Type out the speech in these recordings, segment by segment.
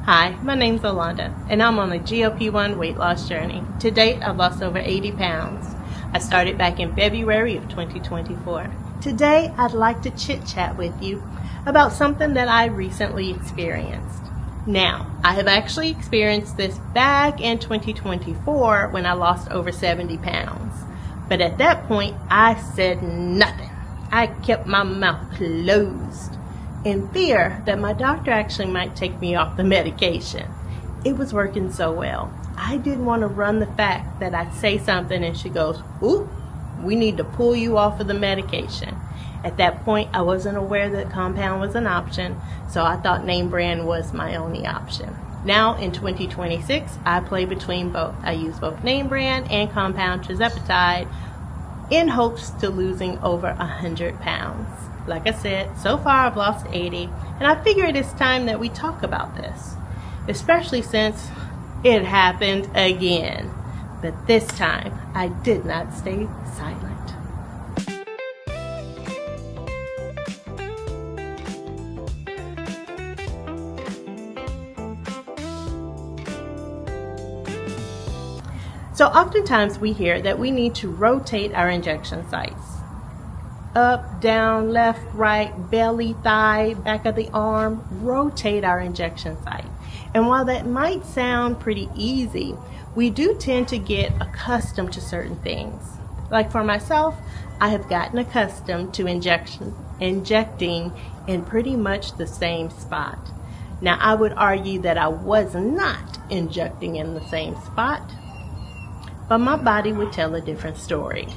Hi, my name's Allanda, and I'm on a GLP-1 weight loss journey. To date, I've lost over 80 pounds. I started back in February of 2024. Today, I'd like to chit-chat with you about something that I recently experienced. Now, I have actually experienced this back in 2024 when I lost over 70 pounds. But at that point, I said nothing. I kept my mouth closed in fear that my doctor actually might take me off the medication. It was working so well. I didn't want to run the fact that I'd say something and she goes, "Ooh, we need to pull you off of the medication." At that point, I wasn't aware that compound was an option, so I thought name brand was my only option. Now in 2026, I play between both. I use both name brand and compound tirzepatide in hopes to losing over 100 pounds. Like I said, so far I've lost 80, and I figured it's time that we talk about this, especially since it happened again. But this time, I did not stay silent. So oftentimes we hear that we need to rotate our injection sites. Up, down, left, right, belly, thigh, back of the arm, rotate our injection site. And while that might sound pretty easy, we do tend to get accustomed to certain things. Like for myself, I have gotten accustomed to injecting in pretty much the same spot. Now I would argue that I was not injecting in the same spot, but my body would tell a different story.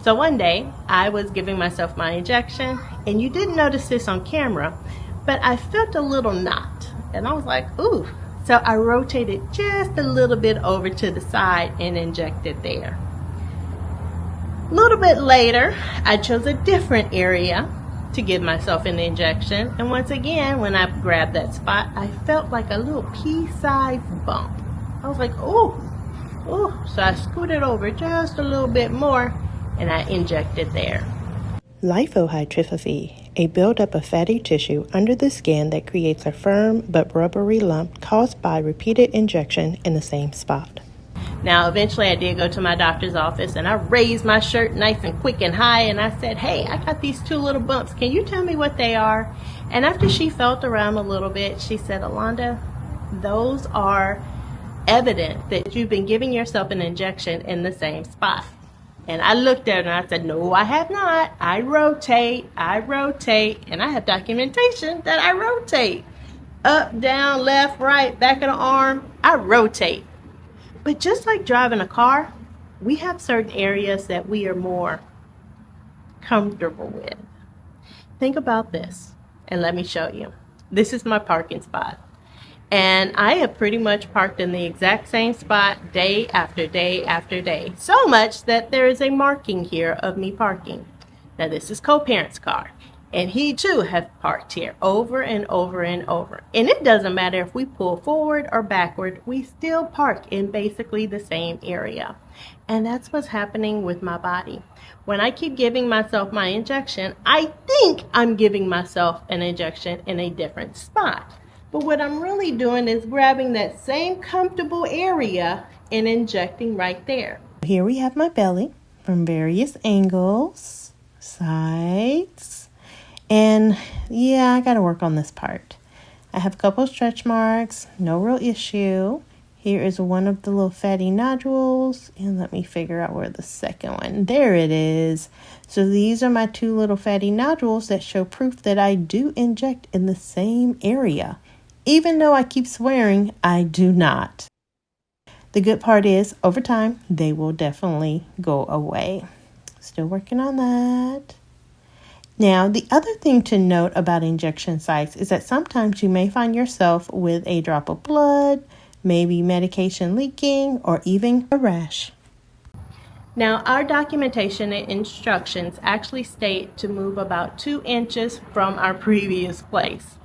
So one day, I was giving myself my injection, and you didn't notice this on camera, but I felt a little knot, and I was like, ooh. So I rotated just a little bit over to the side and injected there. A little bit later, I chose a different area to give myself an injection, and once again, when I grabbed that spot, I felt like a little pea-sized bump. I was like, ooh. So I scooted over just a little bit more, and I injected there. Lipohypertrophy, a buildup of fatty tissue under the skin that creates a firm but rubbery lump caused by repeated injection in the same spot. Now, eventually I did go to my doctor's office, and I raised my shirt nice and quick and high, and I said, "Hey, I got these two little bumps. Can you tell me what they are?" And after she felt around a little bit, she said, "Allanda, those are evident that you've been giving yourself an injection in the same spot." And I looked at her and I said, "No, I have not. I rotate, and I have documentation that I rotate. Up, down, left, right, back of the arm, I rotate." But just like driving a car, we have certain areas that we are more comfortable with. Think about this, and let me show you. This is my parking spot. And I have pretty much parked in the exact same spot day after day after day. So much that there is a marking here of me parking. Now this is co-parent's car. And he too has parked here over and over and over. And it doesn't matter if we pull forward or backward, we still park in basically the same area. And that's what's happening with my body. When I keep giving myself my injection, I think I'm giving myself an injection in a different spot. But what I'm really doing is grabbing that same comfortable area and injecting right there. Here we have my belly from various angles, sides, and yeah, I got to work on this part. I have a couple stretch marks, no real issue. Here is one of the little fatty nodules, and let me figure out where the second one, there it is. So these are my two little fatty nodules that show proof that I do inject in the same area. Even though I keep swearing, I do not. The good part is, over time, they will definitely go away. Still working on that. Now, the other thing to note about injection sites is that sometimes you may find yourself with a drop of blood, maybe medication leaking, or even a rash. Now, our documentation and instructions actually state to move about 2 inches from our previous place.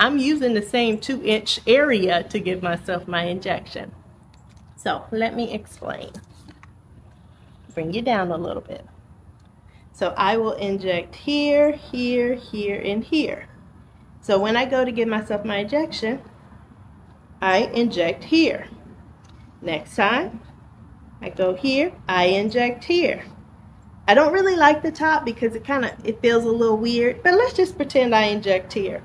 I'm using the same 2-inch area to give myself my injection. So let me explain. Bring you down a little bit. So I will inject here, here, here, and here. So when I go to give myself my injection, I inject here. Next time, I go here, I inject here. I don't really like the top because it feels a little weird, but let's just pretend I inject here.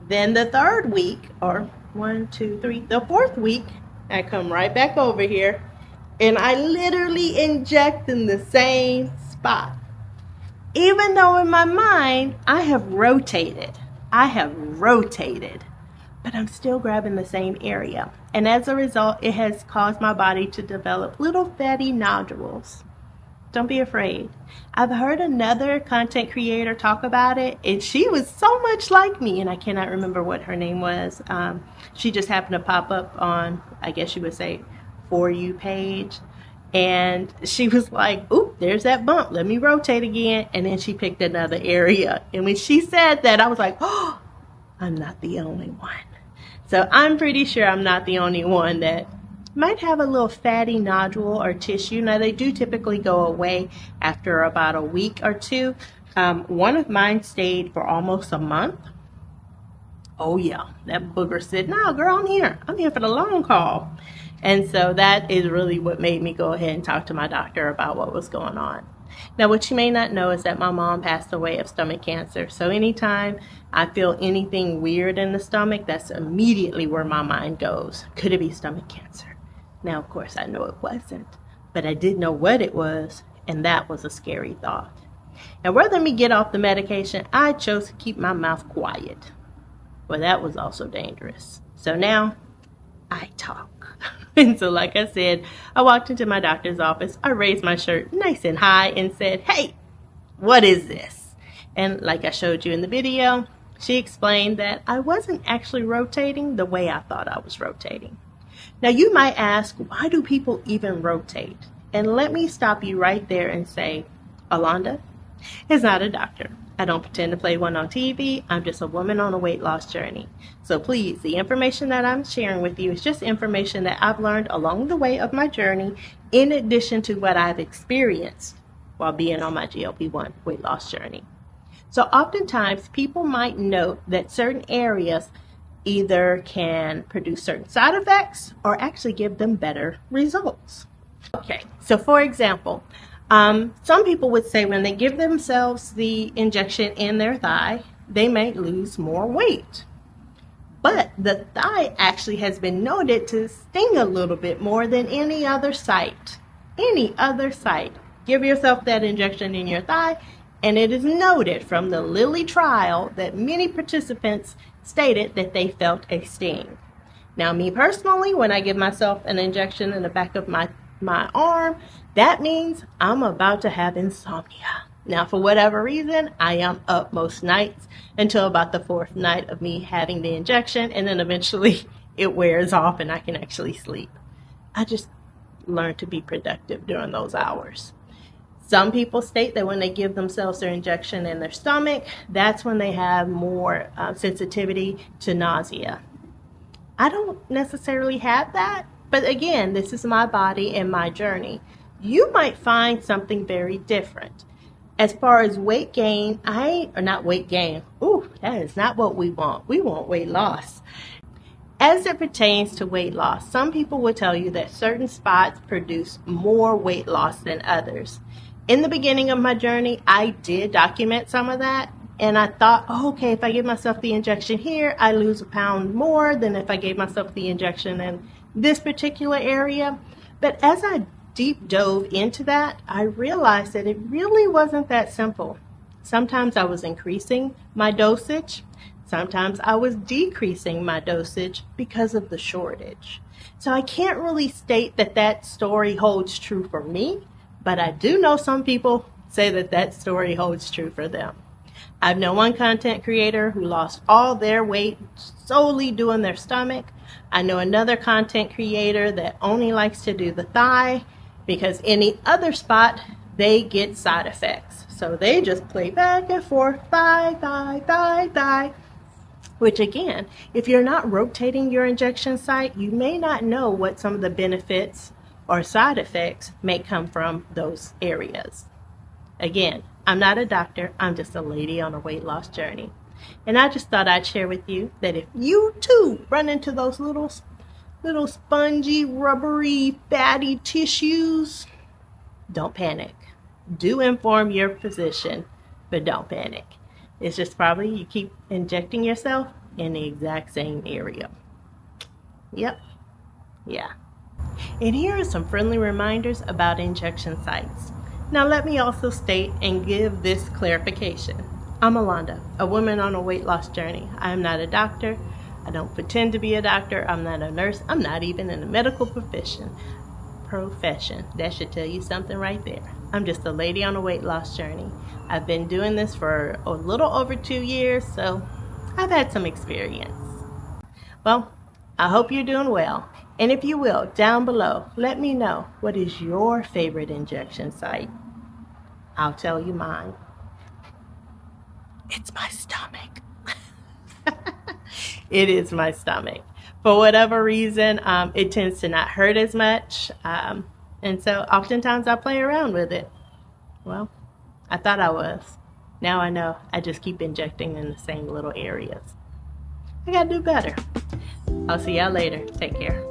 Then the third week, or 1, 2, 3, the fourth week, I come right back over here and I literally inject in the same spot. Even though in my mind, I have rotated, but I'm still grabbing the same area. And as a result, it has caused my body to develop little fatty nodules. Don't be afraid. I've heard another content creator talk about it, and she was so much like me, and I cannot remember what her name was. She just happened to pop up on, I guess you would say, For You page. And she was like, oop, there's that bump. Let me rotate again. And then she picked another area. And when she said that, I was like, oh, I'm not the only one. So I'm pretty sure I'm not the only one that might have a little fatty nodule or tissue. Now, they do typically go away after about a week or two. One of mine stayed for almost a month. Oh, yeah, that booger said, no, girl, I'm here. I'm here for the long haul. And so that is really what made me go ahead and talk to my doctor about what was going on. Now, what you may not know is that my mom passed away of stomach cancer. So anytime I feel anything weird in the stomach, that's immediately where my mind goes. Could it be stomach cancer? Now, of course, I know it wasn't, but I did know what it was, and that was a scary thought. And rather than me get off the medication, I chose to keep my mouth quiet. Well, that was also dangerous. So now I talk. And so, like I said, I walked into my doctor's office. I raised my shirt nice and high and said, hey, what is this? And like I showed you in the video, she explained that I wasn't actually rotating the way I thought I was rotating. Now, you might ask, why do people even rotate? And let me stop you right there and say, Allanda is not a doctor. I don't pretend to play one on TV. I'm just a woman on a weight loss journey. So please, the information that I'm sharing with you is just information that I've learned along the way of my journey, in addition to what I've experienced while being on my GLP-1 weight loss journey. So oftentimes, people might note that certain areas either can produce certain side effects or actually give them better results. Okay, so for example, some people would say when they give themselves the injection in their thigh, they may lose more weight. But the thigh actually has been noted to sting a little bit more than any other site. Any other site. Give yourself that injection in your thigh, and it is noted from the Lilly trial that many participants stated that they felt a sting. Now, me personally, when I give myself an injection in the back of my arm, that means I'm about to have insomnia. Now, for whatever reason, I am up most nights until about the fourth night of me having the injection, and then eventually it wears off and I can actually sleep. I just learned to be productive during those hours. Some people state that when they give themselves their injection in their stomach, that's when they have more sensitivity to nausea. I don't necessarily have that, but again, this is my body and my journey. You might find something very different. As far as weight gain, that is not what we want. We want weight loss. As it pertains to weight loss, some people will tell you that certain spots produce more weight loss than others. In the beginning of my journey, I did document some of that, and I thought, okay, if I give myself the injection here, I lose a pound more than if I gave myself the injection in this particular area. But as I deep dove into that, I realized that it really wasn't that simple. Sometimes I was increasing my dosage. Sometimes I was decreasing my dosage because of the shortage. So I can't really state that that story holds true for me, but I do know some people say that that story holds true for them. I've known one content creator who lost all their weight solely doing their stomach. I know another content creator that only likes to do the thigh because any other spot, they get side effects. So they just play back and forth, thigh, thigh, thigh, thigh. Which again, if you're not rotating your injection site, you may not know what some of the benefits or side effects may come from those areas. Again, I'm not a doctor, I'm just a lady on a weight loss journey. And I just thought I'd share with you that if you too run into those little spongy, rubbery, fatty tissues, don't panic. Do inform your physician, but don't panic. It's just probably you keep injecting yourself in the exact same area. Yep. Yeah. And here are some friendly reminders about injection sites. Now let me also state and give this clarification. I'm Allanda, a woman on a weight loss journey. I am not a doctor. I don't pretend to be a doctor. I'm not a nurse. I'm not even in the medical profession. That should tell you something right there. I'm just a lady on a weight loss journey. I've been doing this for a little over 2 years, so I've had some experience. Well, I hope you're doing well. And if you will, down below, let me know, what is your favorite injection site? I'll tell you mine. It's my stomach. It is my stomach. For whatever reason, it tends to not hurt as much. And so oftentimes I play around with it. Well, I thought I was. Now I know I just keep injecting in the same little areas. I gotta do better. I'll see y'all later. Take care.